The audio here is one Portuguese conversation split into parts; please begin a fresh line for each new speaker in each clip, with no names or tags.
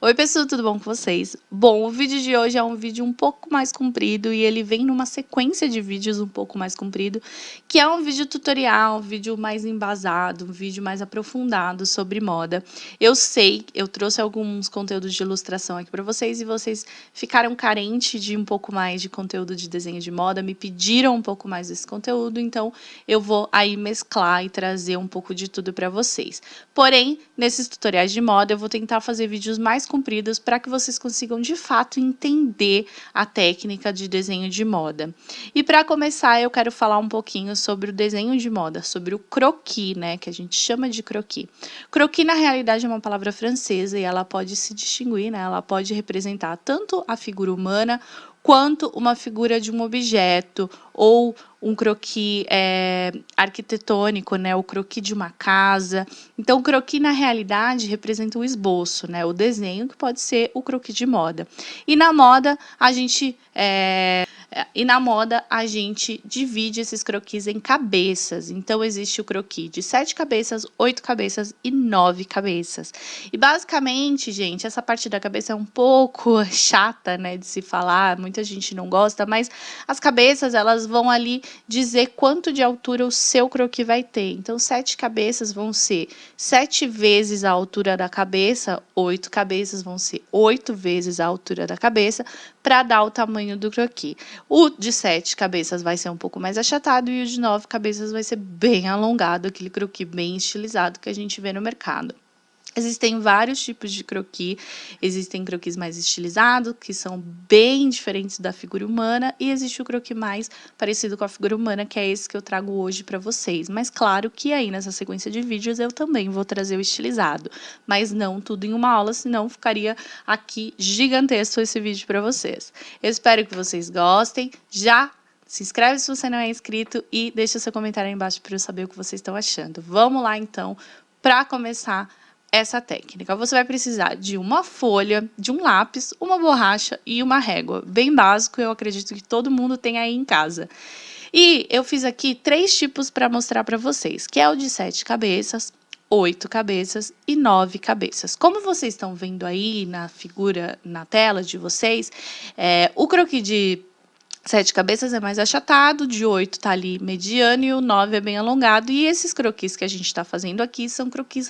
Oi pessoal, tudo bom com vocês? Bom, o vídeo de hoje é um vídeo um pouco mais comprido e ele vem numa sequência de vídeos um pouco mais comprido, que é um vídeo tutorial, um vídeo mais embasado, um vídeo mais aprofundado sobre moda. Eu sei, eu trouxe alguns conteúdos de ilustração aqui para vocês e vocês ficaram carentes de um pouco mais de conteúdo de desenho de moda, me pediram um pouco mais desse conteúdo, então eu vou aí mesclar e trazer um pouco de tudo para vocês. Porém, nesses tutoriais de moda eu vou tentar fazer vídeos mais compridos para que vocês consigam de fato entender a técnica de desenho de moda. E para começar, eu quero falar um pouquinho sobre o desenho de moda, sobre o croquis, né, que a gente chama de croquis. Croquis na realidade é uma palavra francesa e ela pode se distinguir, né? Ela pode representar tanto a figura humana quanto uma figura de um objeto ou um croquis arquitetônico, né? O croquis de uma casa. Então, o croquis, na realidade, representa o esboço, né? O desenho, que pode ser o croquis de moda. E na moda, a gente divide esses croquis em cabeças. Então, existe o croquis de 7 cabeças, 8 cabeças e 9 cabeças. E, basicamente, gente, essa parte da cabeça é um pouco chata, né, de se falar. Muita gente não gosta, mas as cabeças, elas vão ali dizer quanto de altura o seu croquis vai ter. Então, 7 cabeças vão ser 7 vezes a altura da cabeça, 8 cabeças vão ser 8 vezes a altura da cabeça, para dar o tamanho do croquis. O de 7 cabeças vai ser um pouco mais achatado e o de 9 cabeças vai ser bem alongado, aquele croquis bem estilizado que a gente vê no mercado. Existem vários tipos de croquis, existem croquis mais estilizados, que são bem diferentes da figura humana, e existe o croquis mais parecido com a figura humana, que é esse que eu trago hoje para vocês. Mas claro que aí nessa sequência de vídeos eu também vou trazer o estilizado, mas não tudo em uma aula, senão ficaria aqui gigantesco esse vídeo para vocês. Eu espero que vocês gostem, já se inscreve se você não é inscrito e deixa seu comentário aí embaixo para eu saber o que vocês estão achando. Vamos lá então, para começar essa técnica. Você vai precisar de uma folha, de um lápis, uma borracha e uma régua. Bem básico, eu acredito que todo mundo tem aí em casa. E eu fiz aqui 3 tipos para mostrar para vocês, que é o de 7 cabeças, 8 cabeças e 9 cabeças. Como vocês estão vendo aí na figura, na tela de vocês, o croquis de 7 cabeças é mais achatado, de 8 tá ali mediano e o 9 é bem alongado. E esses croquis que a gente está fazendo aqui são croquis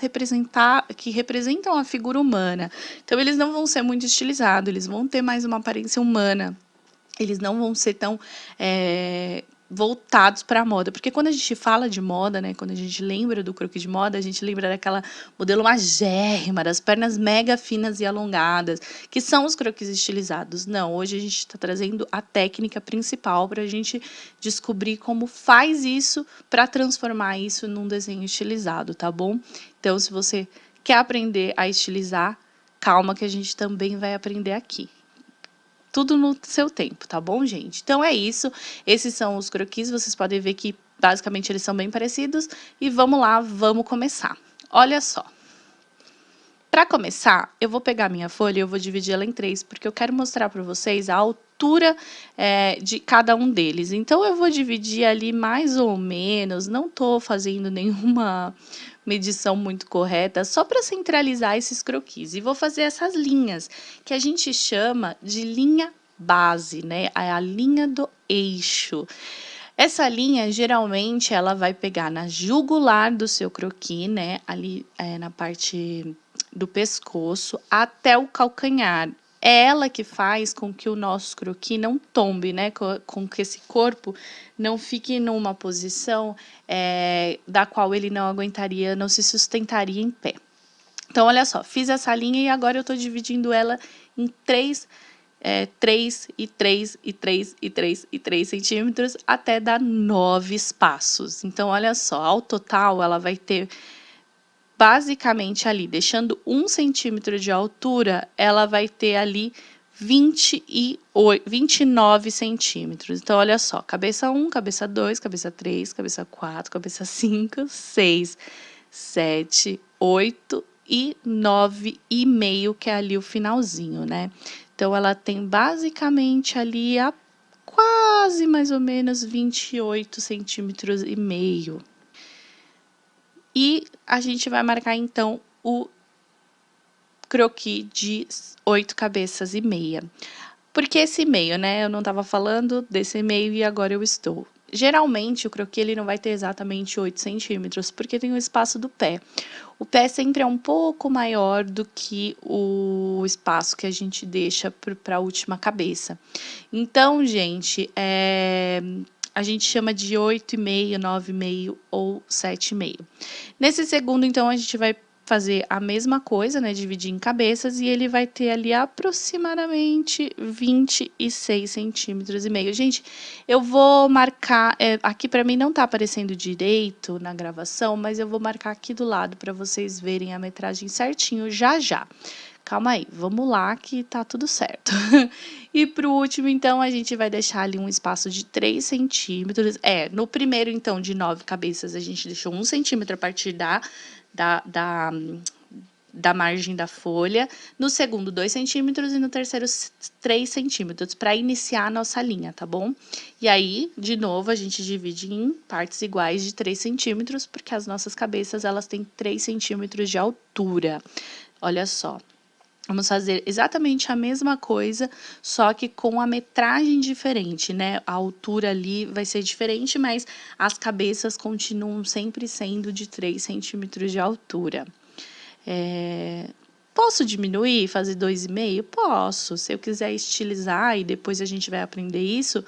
que representam a figura humana. Então, eles não vão ser muito estilizados, eles vão ter mais uma aparência humana. Eles não vão ser tão voltados para a moda, porque quando a gente fala de moda, né, quando a gente lembra do croquis de moda, a gente lembra daquela modelo magérrima, das pernas mega finas e alongadas, que são os croquis estilizados. Não, hoje a gente está trazendo a técnica principal para a gente descobrir como faz isso para transformar isso num desenho estilizado, tá bom? Então, se você quer aprender a estilizar, calma que a gente também vai aprender aqui. Tudo no seu tempo, tá bom, gente? Então é isso. Esses são os croquis. Vocês podem ver que basicamente eles são bem parecidos. E vamos lá, vamos começar. Olha só. Para começar, eu vou pegar minha folha e eu vou dividir ela em 3, porque eu quero mostrar para vocês a altura de cada um deles. Então, eu vou dividir ali mais ou menos, não estou fazendo nenhuma medição muito correta, só para centralizar esses croquis. E vou fazer essas linhas, que a gente chama de linha base, né? É a linha do eixo. Essa linha, geralmente, ela vai pegar na jugular do seu croquis, né? Ali na parte do pescoço até o calcanhar. É ela que faz com que o nosso croquis não tombe, né? Com que esse corpo não fique numa posição da qual ele não aguentaria, não se sustentaria em pé. Então, olha só, fiz essa linha e agora eu estou dividindo ela em 3 e 3 e 3 e 3 e 3 centímetros até dar 9 espaços. Então, olha só, ao total ela vai ter basicamente ali, deixando 1 centímetro de altura, ela vai ter ali 29 centímetros. Então, olha só, cabeça 1, cabeça 2, cabeça 3, cabeça 4, cabeça 5, 6, 7, 8 e 9,5, que é ali o finalzinho, né? Então, ela tem basicamente ali a quase mais ou menos 28 centímetros e meio. E a gente vai marcar, então, o croquis de 8 cabeças e meia. Por que esse meio, né? Eu não estava falando desse meio e agora eu estou. Geralmente, o croquis ele não vai ter exatamente 8 centímetros, porque tem o espaço do pé. O pé sempre é um pouco maior do que o espaço que a gente deixa para a última cabeça. Então, gente, a gente chama de 8,5, 9,5 ou 7,5. Nesse segundo, então, a gente vai fazer a mesma coisa, né? Dividir em cabeças e ele vai ter ali aproximadamente 26 centímetros e meio. Gente, eu vou marcar, aqui para mim não tá aparecendo direito na gravação, mas eu vou marcar aqui do lado para vocês verem a metragem certinho já já. Calma aí, vamos lá que tá tudo certo. E pro último, então, a gente vai deixar ali um espaço de 3 centímetros. No primeiro, então, de 9 cabeças, a gente deixou 1 centímetro a partir da margem da folha. No segundo, 2 centímetros e no terceiro, 3 centímetros, para iniciar a nossa linha, tá bom? E aí, de novo, a gente divide em partes iguais de 3 centímetros, porque as nossas cabeças, elas têm 3 centímetros de altura. Olha só. Vamos fazer exatamente a mesma coisa, só que com a metragem diferente, né? A altura ali vai ser diferente, mas as cabeças continuam sempre sendo de 3 centímetros de altura. Posso diminuir, fazer 2,5? Posso. Se eu quiser estilizar e depois a gente vai aprender isso,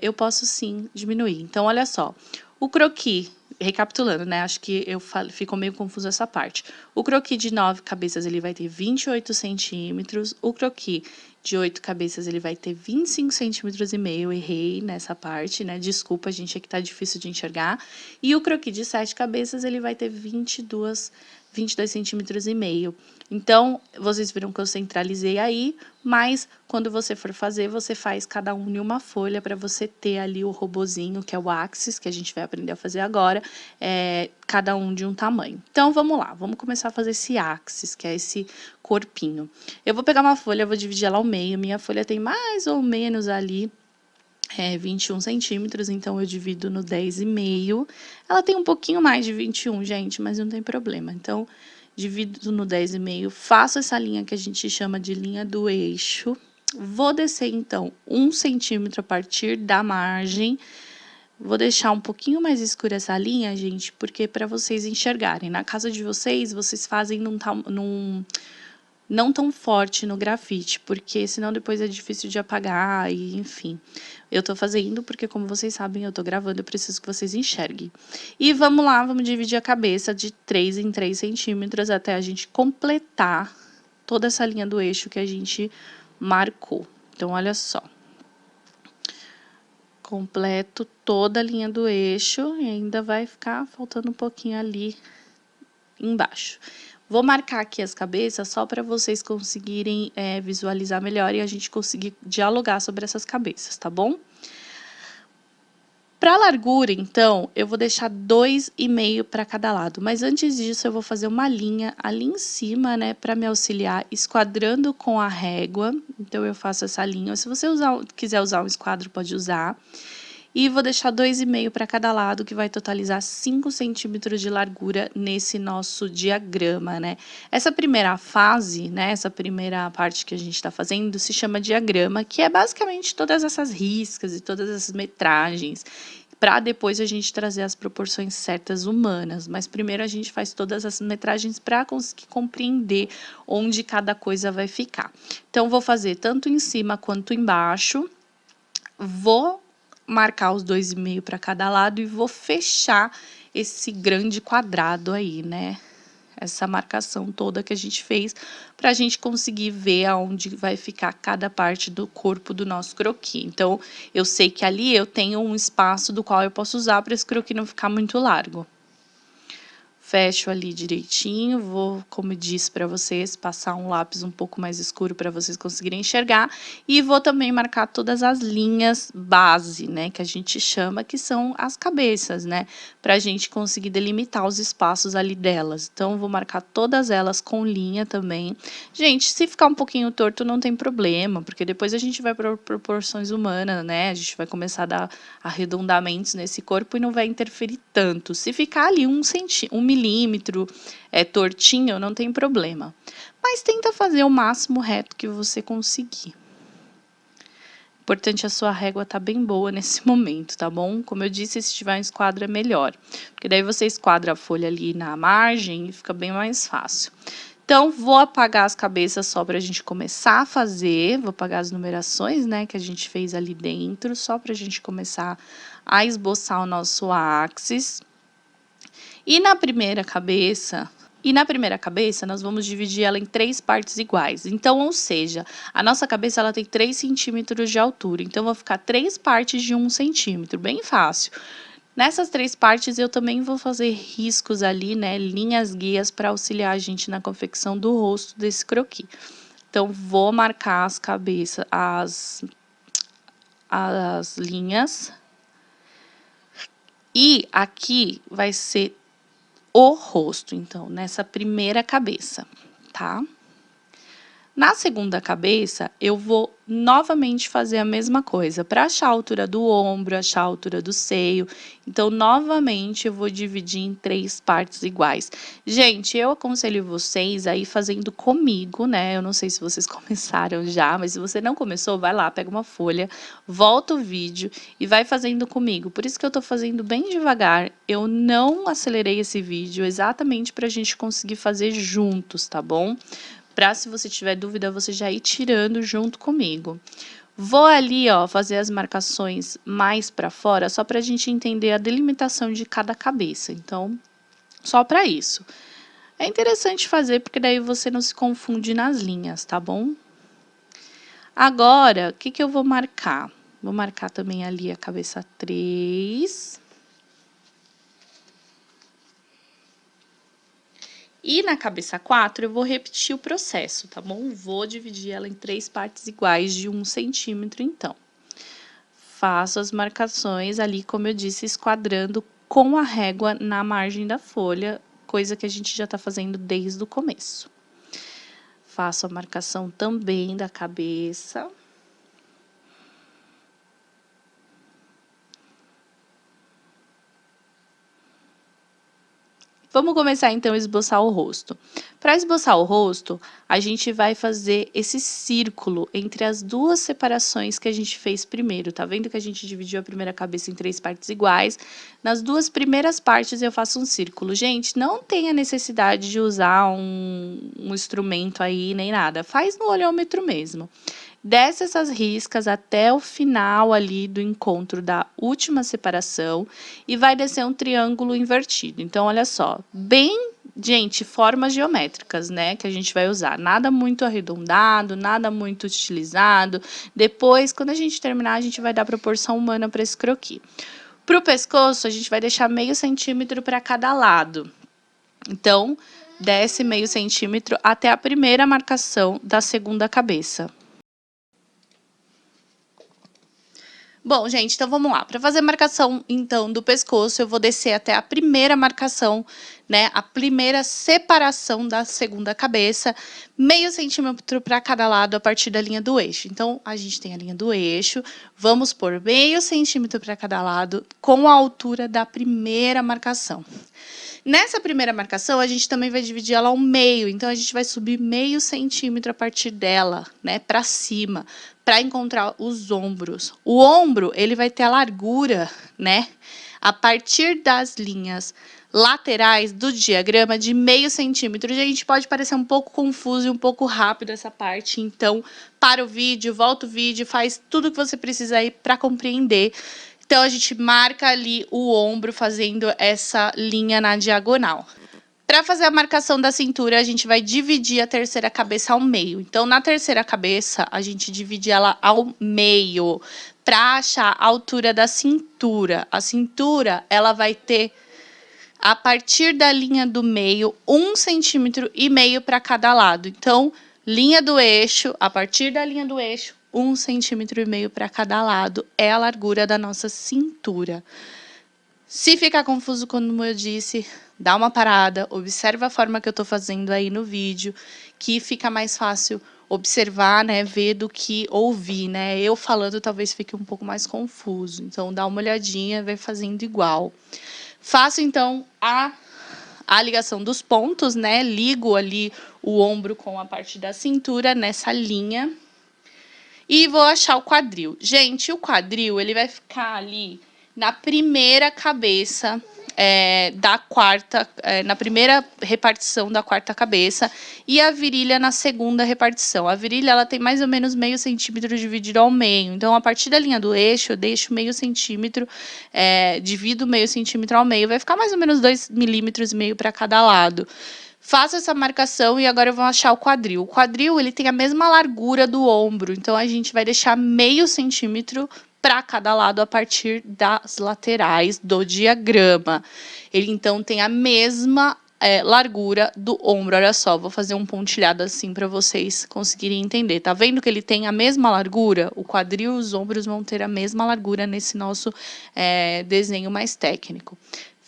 eu posso sim diminuir. Então, olha só. O croquis, recapitulando, né? Acho que ficou meio confuso essa parte. O croquis de 9 cabeças, ele vai ter 28 centímetros. O croquis de 8 cabeças, ele vai ter 25 centímetros e meio. Eu errei nessa parte, né? Desculpa, gente, é que tá difícil de enxergar. E o croquis de 7 cabeças, ele vai ter 22 centímetros e meio. Então, vocês viram que eu centralizei aí, mas quando você for fazer, você faz cada um em uma folha para você ter ali o robozinho, que é o axis, que a gente vai aprender a fazer agora, cada um de um tamanho. Então, vamos lá, vamos começar a fazer esse axis, que é esse corpinho. Eu vou pegar uma folha, vou dividir ela ao meio, minha folha tem mais ou menos ali 21 centímetros, então eu divido no 10,5. Ela tem um pouquinho mais de 21, gente, mas não tem problema. Então, divido no 10,5, faço essa linha que a gente chama de linha do eixo. Vou descer, então, 1 centímetro a partir da margem. Vou deixar um pouquinho mais escura essa linha, gente, porque para vocês enxergarem. Na casa de vocês, vocês fazem não tão forte no grafite, porque senão depois é difícil de apagar e enfim. Eu tô fazendo porque, como vocês sabem, eu tô gravando, eu preciso que vocês enxerguem. E vamos lá, vamos dividir a cabeça de 3 em 3 centímetros até a gente completar toda essa linha do eixo que a gente marcou. Então, olha só. Completo toda a linha do eixo e ainda vai ficar faltando um pouquinho ali embaixo. Vou marcar aqui as cabeças só para vocês conseguirem visualizar melhor e a gente conseguir dialogar sobre essas cabeças, tá bom? Para a largura, então, eu vou deixar 2,5 para cada lado. Mas antes disso, eu vou fazer uma linha ali em cima, né? Para me auxiliar, esquadrando com a régua. Então, eu faço essa linha. Se você quiser usar um esquadro, pode usar. E vou deixar 2,5 para cada lado, que vai totalizar 5 centímetros de largura nesse nosso diagrama, né? Essa primeira fase, né? Essa primeira parte que a gente está fazendo se chama diagrama, que é basicamente todas essas riscas e todas essas metragens, para depois a gente trazer as proporções certas humanas. Mas primeiro a gente faz todas as metragens para conseguir compreender onde cada coisa vai ficar. Então, vou fazer tanto em cima quanto embaixo. Vou marcar os 2,5 para cada lado e vou fechar esse grande quadrado aí, né? Essa marcação toda que a gente fez para a gente conseguir ver aonde vai ficar cada parte do corpo do nosso croquis. Então, eu sei que ali eu tenho um espaço do qual eu posso usar para esse croquis não ficar muito largo. Fecho ali direitinho, vou, como eu disse para vocês, passar um lápis um pouco mais escuro para vocês conseguirem enxergar. E vou também marcar todas as linhas base, né, que a gente chama, que são as cabeças, né, para a gente conseguir delimitar os espaços ali delas. Então, vou marcar todas elas com linha também. Gente, se ficar um pouquinho torto, não tem problema, porque depois a gente vai para proporções humanas, né, a gente vai começar a dar arredondamentos nesse corpo e não vai interferir tanto. Se ficar ali 1 milímetro tortinho, não tem problema. mas tenta fazer o máximo reto que você conseguir. Importante a sua régua tá bem boa nesse momento, tá bom? Como eu disse, se tiver um esquadro é melhor, porque daí você esquadra a folha ali na margem e fica bem mais fácil. Então, vou apagar as cabeças só pra gente começar a fazer, vou apagar as numerações, né, que a gente fez ali dentro, só pra gente começar a esboçar o nosso axis. E na primeira cabeça, nós vamos dividir ela em 3 partes iguais. Então, ou seja, a nossa cabeça ela tem 3 centímetros de altura. Então, vou ficar 3 partes de 1 centímetro, bem fácil. Nessas 3 partes, eu também vou fazer riscos ali, né, linhas guias para auxiliar a gente na confecção do rosto desse croquis. Então, vou marcar as cabeças, as linhas. E aqui vai ser o rosto, então, nessa primeira cabeça, tá? Na segunda cabeça, eu vou novamente fazer a mesma coisa, para achar a altura do ombro, achar a altura do seio. Então, novamente, eu vou dividir em 3 partes iguais. Gente, eu aconselho vocês a ir fazendo comigo, né? Eu não sei se vocês começaram já, mas se você não começou, vai lá, pega uma folha, volta o vídeo e vai fazendo comigo. Por isso que eu tô fazendo bem devagar. Eu não acelerei esse vídeo exatamente para a gente conseguir fazer juntos, tá bom? Para, se você tiver dúvida, você já ir tirando junto comigo. Vou ali, ó, fazer as marcações mais para fora, só para a gente entender a delimitação de cada cabeça. Então, só para isso. É interessante fazer, porque daí você não se confunde nas linhas, tá bom? Agora, o que eu vou marcar? Vou marcar também ali a cabeça 3. E na cabeça 4, eu vou repetir o processo, tá bom? Vou dividir ela em 3 partes iguais de 1 centímetro, então. Faço as marcações ali, como eu disse, esquadrando com a régua na margem da folha, coisa que a gente já tá fazendo desde o começo. Faço a marcação também da cabeça. Vamos começar, então, a esboçar o rosto. Para esboçar o rosto, a gente vai fazer esse círculo entre as 2 separações que a gente fez primeiro. Tá vendo que a gente dividiu a primeira cabeça em 3 partes iguais? Nas 2 primeiras partes, eu faço um círculo. Gente, não tem a necessidade de usar um instrumento aí, nem nada. Faz no olhômetro mesmo. Desce essas riscas até o final ali do encontro da última separação e vai descer um triângulo invertido. Então, olha só, bem, gente, formas geométricas, né, que a gente vai usar. Nada muito arredondado, nada muito estilizado. Depois, quando a gente terminar, a gente vai dar proporção humana para esse croquis. Para o pescoço, a gente vai deixar meio centímetro para cada lado. Então, desce meio centímetro até a primeira marcação da segunda cabeça. Bom, gente, então vamos lá. Para fazer a marcação, então, do pescoço, eu vou descer até a primeira marcação, né? A primeira separação da segunda cabeça, meio centímetro para cada lado a partir da linha do eixo. Então, a gente tem a linha do eixo, vamos por meio centímetro para cada lado com a altura da primeira marcação. Nessa primeira marcação, a gente também vai dividir ela ao meio, então a gente vai subir meio centímetro a partir dela, né, para cima, para encontrar os ombros. O ombro, ele vai ter a largura, né, a partir das linhas laterais do diagrama de meio centímetro. Gente, pode parecer um pouco confuso e um pouco rápido essa parte, então para o vídeo, volta o vídeo, faz tudo que você precisa aí para compreender. Então, a gente marca ali o ombro fazendo essa linha na diagonal. Para fazer a marcação da cintura, a gente vai dividir a terceira cabeça ao meio. Então, na terceira cabeça, a gente divide ela ao meio para achar a altura da cintura. A cintura, ela vai ter, a partir da linha do meio, 1,5 centímetro para cada lado. Então, linha do eixo, a partir da linha do eixo, 1,5 centímetro para cada lado é a largura da nossa cintura. Se ficar confuso, como eu disse, dá uma parada, observa a forma que eu tô fazendo aí no vídeo, que fica mais fácil observar, né, ver do que ouvir, né? Eu falando talvez fique um pouco mais confuso. Então, dá uma olhadinha, vai fazendo igual. Faço, então, a a ligação dos pontos, né? Ligo ali o ombro com a parte da cintura nessa linha. E vou achar o quadril. Gente, o quadril, ele vai ficar ali na primeira cabeça da quarta, na primeira repartição da quarta cabeça, e a virilha na segunda repartição. A virilha, ela tem mais ou menos meio centímetro dividido ao meio. Então, a partir da linha do eixo, eu deixo meio centímetro, divido meio centímetro ao meio. Vai ficar mais ou menos 2,5 milímetros para cada lado. Faço essa marcação e agora eu vou achar o quadril. O quadril, ele tem a mesma largura do ombro, então a gente vai deixar meio centímetro para cada lado a partir das laterais do diagrama. Ele, então, tem a mesma largura do ombro. Olha só, vou fazer um pontilhado assim para vocês conseguirem entender. Tá vendo que ele tem a mesma largura? O quadril e os ombros vão ter a mesma largura nesse nosso desenho mais técnico.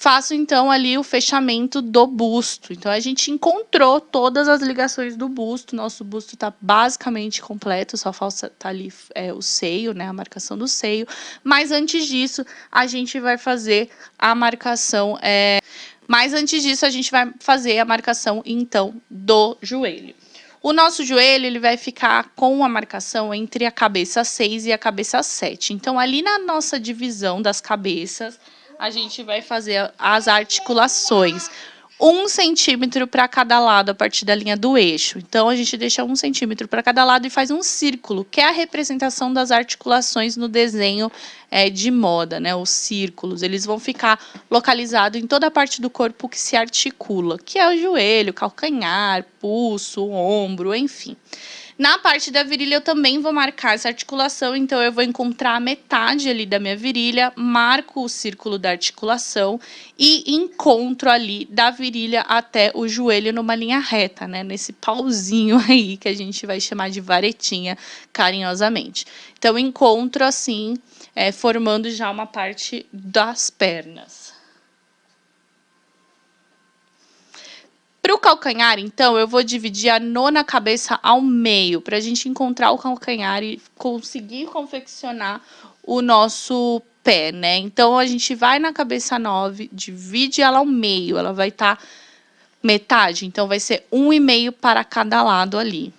Faço, então, ali o fechamento do busto. Então, a gente encontrou todas as ligações do busto. Nosso busto está basicamente completo, só falta ali o seio, né? A marcação do seio. Mas, antes disso, a gente vai fazer a marcação... então, do joelho. O nosso joelho, ele vai ficar com a marcação entre a cabeça 6 e a cabeça 7. Então, ali na nossa divisão das cabeças, a gente vai fazer as articulações. 1 centímetro para cada lado, a partir da linha do eixo. Então, a gente deixa 1 centímetro para cada lado e faz um círculo, que é a representação das articulações no desenho de moda, né? Os círculos, eles vão ficar localizados em toda a parte do corpo que se articula, que é o joelho, calcanhar, pulso, ombro, enfim. Na parte da virilha, eu também vou marcar essa articulação, então eu vou encontrar a metade ali da minha virilha, marco o círculo da articulação e encontro ali da virilha até o joelho numa linha reta, né? Nesse pauzinho aí, que a gente vai chamar de varetinha, carinhosamente. Então, encontro assim, formando já uma parte das pernas. Para o calcanhar, então, eu vou dividir a nona cabeça ao meio, para a gente encontrar o calcanhar e conseguir confeccionar o nosso pé, né? Então, a gente vai na cabeça 9, divide ela ao meio, ela vai estar metade, então vai ser 1,5 para cada lado ali.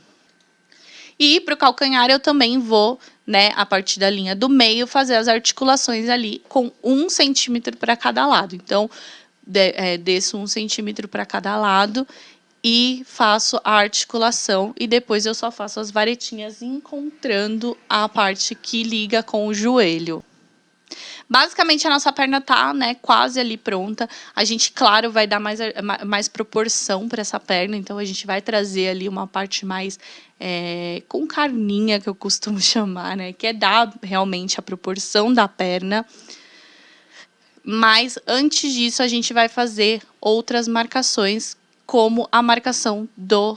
E para o calcanhar, eu também vou, né, a partir da linha do meio, fazer as articulações ali com 1 centímetro para cada lado. Então, desço 1 centímetro para cada lado e faço a articulação, e depois eu só faço as varetinhas encontrando a parte que liga com o joelho. Basicamente, a nossa perna tá, né, quase ali pronta. A gente, claro, vai dar mais proporção para essa perna, então a gente vai trazer ali uma parte mais com carninha, que eu costumo chamar, né, que é dar realmente a proporção da perna. Mas, antes disso, a gente vai fazer outras marcações, como a marcação do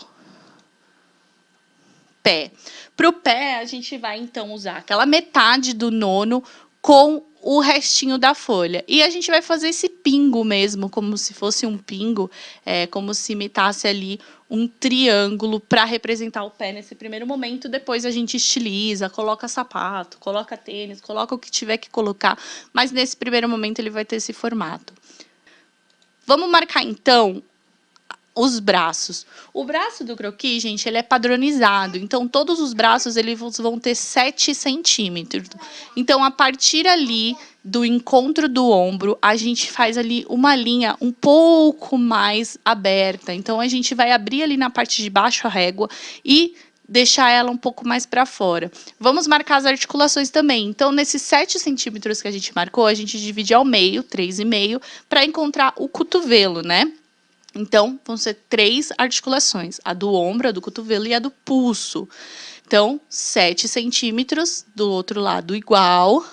pé. Para o pé, a gente vai, então, usar aquela metade do nono com o restinho da folha. E a gente vai fazer esse pingo mesmo, como se fosse um pingo, como se imitasse ali um triângulo para representar o pé nesse primeiro momento. Depois a gente estiliza, coloca sapato, coloca tênis, coloca o que tiver que colocar, mas nesse primeiro momento ele vai ter esse formato. Vamos marcar, então, os braços. O braço do croquis, gente, ele é padronizado. Então, todos os braços eles vão ter 7 centímetros. Então, a partir ali do encontro do ombro, a gente faz ali uma linha um pouco mais aberta. Então, a gente vai abrir ali na parte de baixo a régua e deixar ela um pouco mais para fora. Vamos marcar as articulações também. Então, nesses 7 centímetros que a gente marcou, a gente divide ao meio, 3,5, para encontrar o cotovelo, né? Então, vão ser 3 articulações, a do ombro, a do cotovelo e a do pulso. Então, 7 centímetros, do outro lado igual.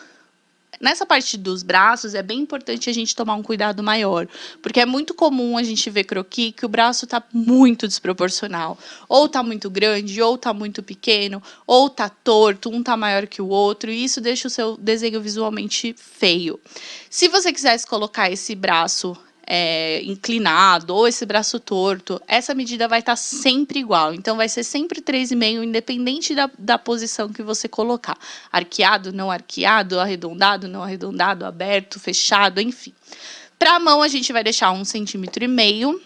Nessa parte dos braços, é bem importante a gente tomar um cuidado maior, porque é muito comum a gente ver croquis que o braço está muito desproporcional. Ou está muito grande, ou está muito pequeno, ou está torto, um está maior que o outro, e isso deixa o seu desenho visualmente feio. Se você quisesse colocar esse braço inclinado ou esse braço torto, essa medida vai estar sempre igual. Então, vai ser sempre 3,5, independente da posição que você colocar. Arqueado, não arqueado, arredondado, não arredondado, aberto, fechado, enfim. Para a mão, a gente vai deixar 1,5 centímetros,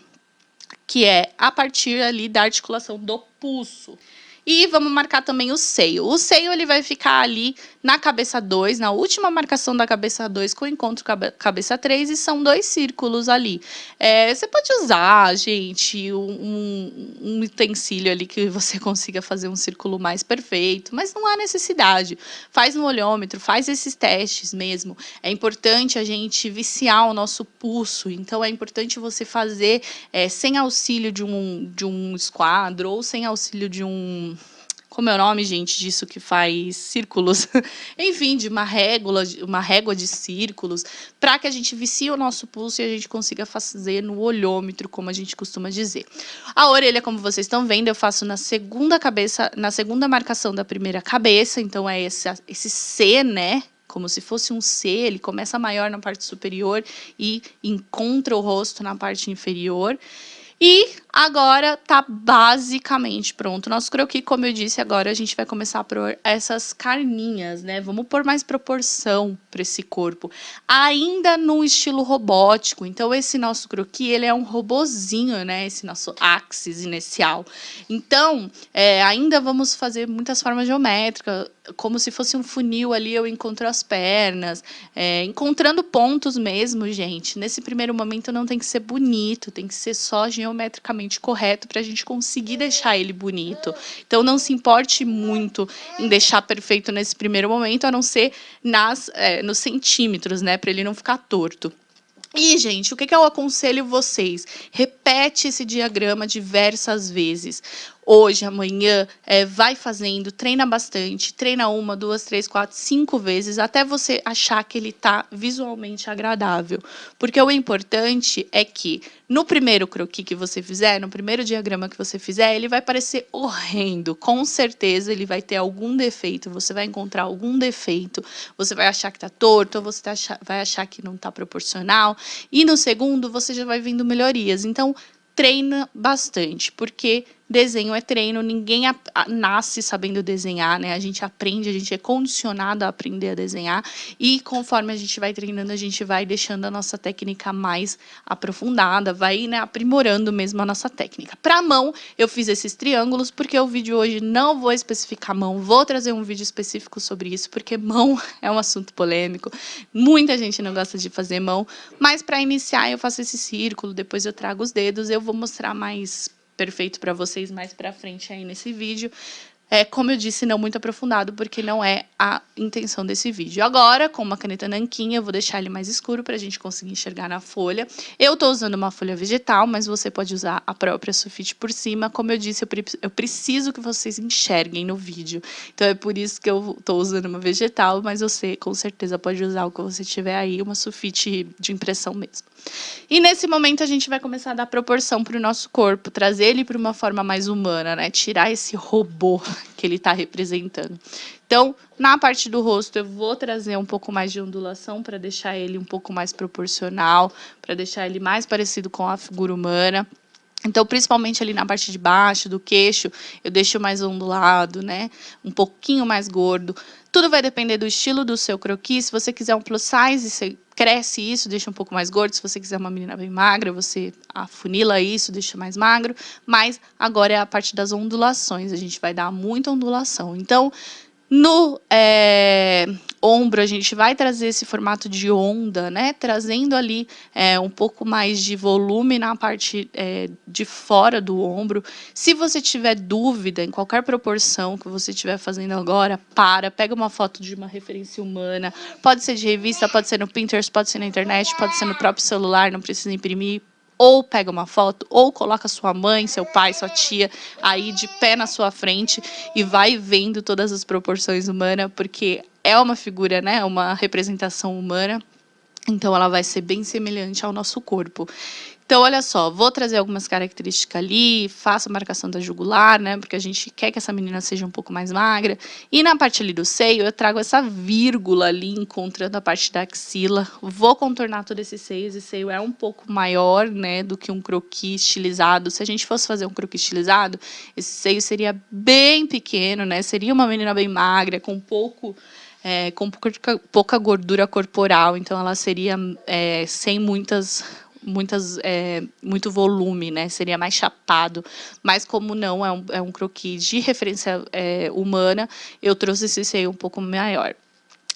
que é a partir ali da articulação do pulso. E vamos marcar também o seio. O seio ele vai ficar ali na cabeça 2, na última marcação da cabeça 2 com o encontro cabeça 3, e são 2 círculos ali. Você pode usar, gente, um utensílio ali que você consiga fazer um círculo mais perfeito, mas não há necessidade. Faz no olhômetro, faz esses testes mesmo. É importante a gente viciar o nosso pulso, então é importante você fazer sem auxílio de um esquadro ou sem auxílio de um... Como é o nome, gente, disso que faz círculos? Enfim, de uma régua de círculos, para que a gente vicie o nosso pulso e a gente consiga fazer no olhômetro, como a gente costuma dizer. A orelha, como vocês estão vendo, eu faço na segunda marcação da primeira cabeça, então é esse C, né? Como se fosse um C, ele começa maior na parte superior e encontra o rosto na parte inferior. E agora tá basicamente pronto o nosso croquis. Como eu disse, agora a gente vai começar a pôr essas carninhas, né? Vamos pôr mais proporção para esse corpo. Ainda no estilo robótico. Então, esse nosso croquis, ele é um robozinho, né? Esse nosso axis inicial. Então, ainda vamos fazer muitas formas geométricas, como se fosse um funil ali, eu encontro as pernas, encontrando pontos mesmo, gente. Nesse primeiro momento não tem que ser bonito, tem que ser só geometricamente correto para a gente conseguir deixar ele bonito. Então não se importe muito em deixar perfeito nesse primeiro momento, a não ser nos centímetros, né, para ele não ficar torto. E, gente, o que eu aconselho vocês? Repete esse diagrama diversas vezes. Hoje, amanhã, vai fazendo, treina bastante, treina 1, 2, 3, 4, 5 vezes, até você achar que ele está visualmente agradável. Porque o importante é que no primeiro croquis que você fizer, no primeiro diagrama que você fizer, ele vai parecer horrendo. Com certeza ele vai ter algum defeito, você vai encontrar algum defeito, você vai achar que está torto, ou você vai achar que não está proporcional. E no segundo, você já vai vendo melhorias. Então, treina bastante, porque desenho é treino, ninguém nasce sabendo desenhar, né? A gente aprende, a gente é condicionado a aprender a desenhar, e conforme a gente vai treinando, a gente vai deixando a nossa técnica mais aprofundada, vai, né, aprimorando mesmo a nossa técnica. Para mão, eu fiz esses triângulos, porque o vídeo hoje não vou especificar mão, vou trazer um vídeo específico sobre isso, porque mão é um assunto polêmico, muita gente não gosta de fazer mão, mas para iniciar eu faço esse círculo, depois eu trago os dedos, eu vou mostrar mais perfeito para vocês mais para frente aí nesse vídeo. Como eu disse, não muito aprofundado, porque não é a intenção desse vídeo. Agora, com uma caneta nanquim, eu vou deixar ele mais escuro para a gente conseguir enxergar na folha. Eu estou usando uma folha vegetal, mas você pode usar a própria sulfite por cima. Como eu disse, eu preciso que vocês enxerguem no vídeo. Então, é por isso que eu estou usando uma vegetal, mas você, com certeza, pode usar o que você tiver aí, uma sulfite de impressão mesmo. E nesse momento a gente vai começar a dar proporção para o nosso corpo, trazer ele para uma forma mais humana, né? Tirar esse robô que ele está representando. Então, na parte do rosto, eu vou trazer um pouco mais de ondulação para deixar ele um pouco mais proporcional, para deixar ele mais parecido com a figura humana. Então, principalmente ali na parte de baixo do queixo, eu deixo mais ondulado, né? Um pouquinho mais gordo. Tudo vai depender do estilo do seu croquis. Se você quiser um plus size, você cresce isso, deixa um pouco mais gordo. Se você quiser uma menina bem magra, você afunila isso, deixa mais magro. Mas agora é a parte das ondulações. A gente vai dar muita ondulação. Então, no ombro, a gente vai trazer esse formato de onda, né? Trazendo ali um pouco mais de volume na parte de fora do ombro. Se você tiver dúvida em qualquer proporção que você estiver fazendo agora, pega uma foto de uma referência humana. Pode ser de revista, pode ser no Pinterest, pode ser na internet, pode ser no próprio celular, não precisa imprimir. Ou pega uma foto, ou coloca sua mãe, seu pai, sua tia aí de pé na sua frente e vai vendo todas as proporções humanas, porque é uma figura, né? Uma representação humana, então ela vai ser bem semelhante ao nosso corpo. Então, olha só, vou trazer algumas características ali, faço a marcação da jugular, né? Porque a gente quer que essa menina seja um pouco mais magra. E na parte ali do seio, eu trago essa vírgula ali, encontrando a parte da axila. Vou contornar todo esse seio. Esse seio é um pouco maior, né, do que um croquis estilizado. Se a gente fosse fazer um croquis estilizado, esse seio seria bem pequeno, né? Seria uma menina bem magra, com pouco com pouca gordura corporal, então ela seria sem muito volume, né? Seria mais chapado, mas como não é um croquis de referência humana, eu trouxe esse seio um pouco maior.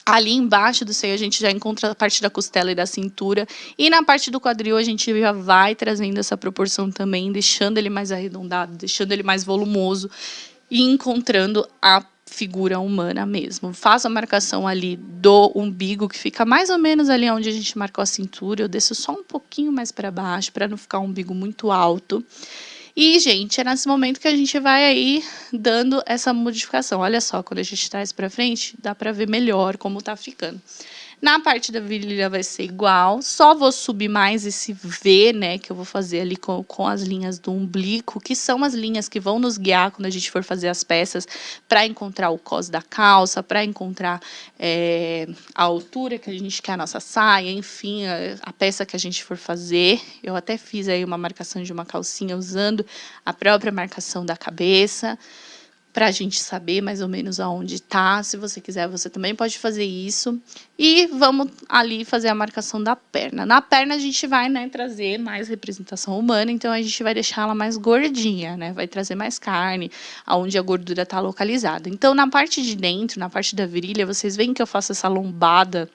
Ali embaixo do seio a gente já encontra a parte da costela e da cintura. E na parte do quadril a gente já vai trazendo essa proporção também, deixando ele mais arredondado, deixando ele mais volumoso e encontrando a figura humana mesmo. Faço a marcação ali do umbigo, que fica mais ou menos ali onde a gente marcou a cintura. Eu desço só um pouquinho mais para baixo, para não ficar um umbigo muito alto. E, gente, é nesse momento que a gente vai aí dando essa modificação. Olha só, quando a gente traz para frente, dá para ver melhor como tá ficando. Na parte da virilha vai ser igual, só vou subir mais esse V, né, que eu vou fazer ali com as linhas do umbigo, que são as linhas que vão nos guiar quando a gente for fazer as peças, para encontrar o cos da calça, para encontrar a altura que a gente quer a nossa saia, enfim, a peça que a gente for fazer. Eu até fiz aí uma marcação de uma calcinha usando a própria marcação da cabeça, para a gente saber mais ou menos aonde está. Se você quiser, você também pode fazer isso. E vamos ali fazer a marcação da perna. Na perna a gente vai, né, trazer mais representação humana, então a gente vai deixar ela mais gordinha, né? Vai trazer mais carne, aonde a gordura está localizada. Então, na parte de dentro, na parte da virilha, vocês veem que eu faço essa lombada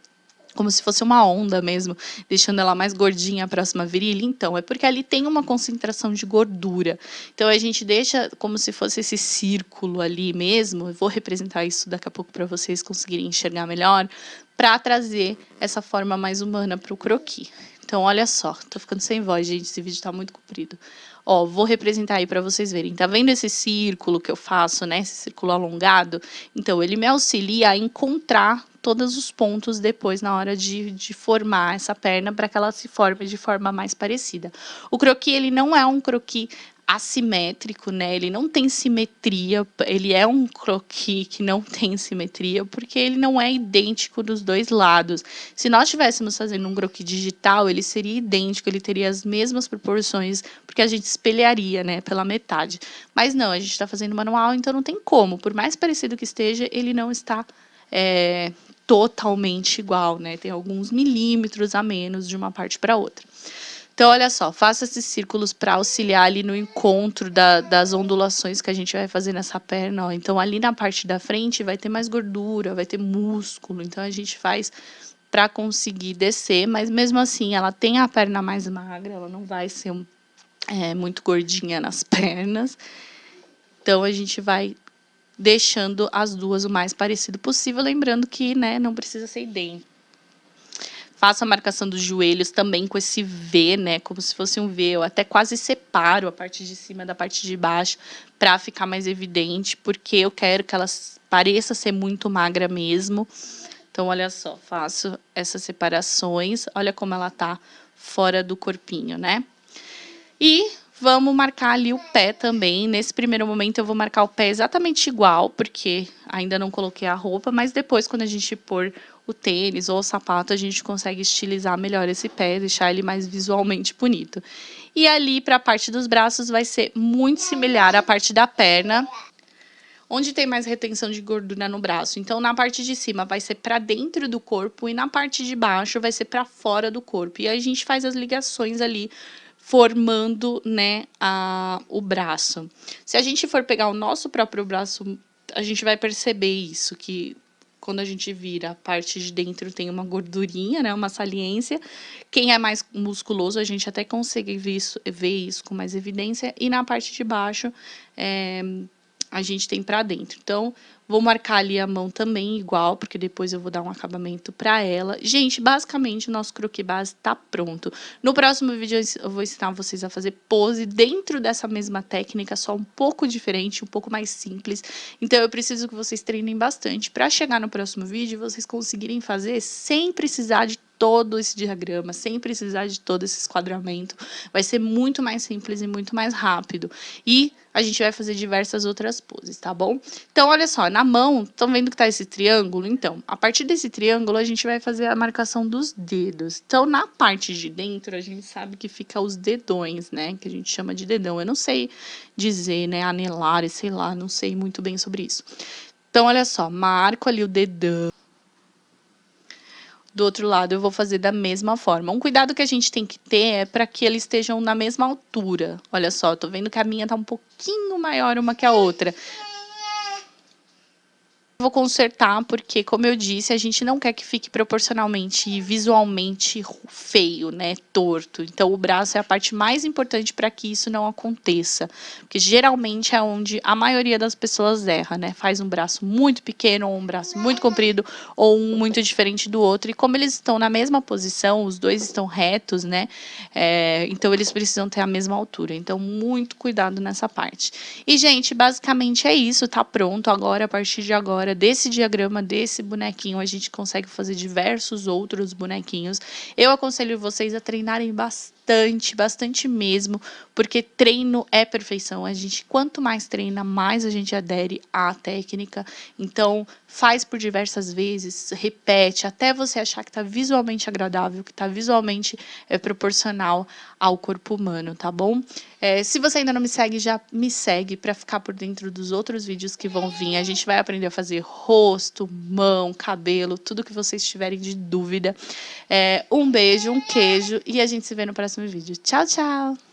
como se fosse uma onda mesmo, deixando ela mais gordinha próxima à virilha. Então, é porque ali tem uma concentração de gordura. Então, a gente deixa como se fosse esse círculo ali mesmo. Eu vou representar isso daqui a pouco para vocês conseguirem enxergar melhor, para trazer essa forma mais humana para o croquis. Então, olha só, tô ficando sem voz, gente, esse vídeo tá muito comprido. Ó, vou representar aí para vocês verem. Tá vendo esse círculo que eu faço, né? Esse círculo alongado? Então, ele me auxilia a encontrar todos os pontos depois na hora de formar essa perna para que ela se forme de forma mais parecida. O croquis, ele não é um croquis assimétrico, né? Ele não tem simetria, ele é um croquis que não tem simetria, porque ele não é idêntico dos dois lados. Se nós estivéssemos fazendo um croquis digital, ele seria idêntico, ele teria as mesmas proporções, porque a gente espelharia, né, pela metade. Mas não, a gente está fazendo manual, então não tem como. Por mais parecido que esteja, ele não está totalmente igual, né? Tem alguns milímetros a menos de uma parte para outra. Então, olha só, faça esses círculos para auxiliar ali no encontro das ondulações que a gente vai fazer nessa perna. Ó. Então, ali na parte da frente vai ter mais gordura, vai ter músculo. Então, a gente faz para conseguir descer, mas mesmo assim, ela tem a perna mais magra, ela não vai ser muito gordinha nas pernas. Então, a gente vai deixando as duas o mais parecido possível, lembrando que, né, não precisa ser idêntico. Faço a marcação dos joelhos também com esse V, né, como se fosse um V. Eu até quase separo a parte de cima da parte de baixo para ficar mais evidente, porque eu quero que ela pareça ser muito magra mesmo. Então, olha só, faço essas separações. Olha como ela tá fora do corpinho, né? E vamos marcar ali o pé também. Nesse primeiro momento eu vou marcar o pé exatamente igual, porque ainda não coloquei a roupa, mas depois, quando a gente pôr o tênis ou o sapato, a gente consegue estilizar melhor esse pé, deixar ele mais visualmente bonito. E ali, para a parte dos braços, vai ser muito similar à parte da perna, onde tem mais retenção de gordura no braço. Então, na parte de cima vai ser para dentro do corpo e na parte de baixo vai ser para fora do corpo. E aí a gente faz as ligações ali, formando, né, o braço. Se a gente for pegar o nosso próprio braço, a gente vai perceber isso, que quando a gente vira, a parte de dentro tem uma gordurinha, né, uma saliência. Quem é mais musculoso, a gente até consegue ver isso com mais evidência. E na parte de baixo, a gente tem para dentro. Então, vou marcar ali a mão também igual, porque depois eu vou dar um acabamento para ela. Gente, basicamente, o nosso croquis base tá pronto. No próximo vídeo, eu vou ensinar vocês a fazer pose dentro dessa mesma técnica, só um pouco diferente, um pouco mais simples. Então, eu preciso que vocês treinem bastante para chegar no próximo vídeo e vocês conseguirem fazer sem precisar de todo esse diagrama, sem precisar de todo esse esquadramento. Vai ser muito mais simples e muito mais rápido. E a gente vai fazer diversas outras poses, tá bom? Então, olha só, na mão, estão vendo que tá esse triângulo? Então, a partir desse triângulo, a gente vai fazer a marcação dos dedos. Então, na parte de dentro, a gente sabe que fica os dedões, né? Que a gente chama de dedão. Eu não sei dizer, né? Anelar, sei lá, não sei muito bem sobre isso. Então, olha só, marco ali o dedão. do outro lado eu vou fazer da mesma forma. Um cuidado que a gente tem que ter é para que eles estejam na mesma altura. Olha só, tô vendo que a minha tá um pouquinho maior uma que a outra. Vou consertar porque, como eu disse, a gente não quer que fique proporcionalmente e visualmente feio, né, torto. Então, o braço é a parte mais importante para que isso não aconteça, porque geralmente é onde a maioria das pessoas erra, né? Faz um braço muito pequeno, ou um braço muito comprido, ou um muito diferente do outro. E como eles estão na mesma posição, os dois estão retos, né? Então, eles precisam ter a mesma altura. Então, muito cuidado nessa parte. E, gente, basicamente é isso, tá pronto. Agora, a partir de agora, desse diagrama, desse bonequinho, a gente consegue fazer diversos outros bonequinhos. Eu aconselho vocês a treinarem bastante mesmo, porque treino é perfeição. A gente, quanto mais treina, mais a gente adere à técnica. Então, faz por diversas vezes, repete, até você achar que está visualmente agradável, que está visualmente proporcional ao corpo humano, tá bom? Se você ainda não me segue, já me segue para ficar por dentro dos outros vídeos que vão vir. A gente vai aprender a fazer rosto, mão, cabelo, tudo que vocês tiverem de dúvida. Um beijo, um queijo e a gente se vê no próximo vídeo. Tchau, tchau!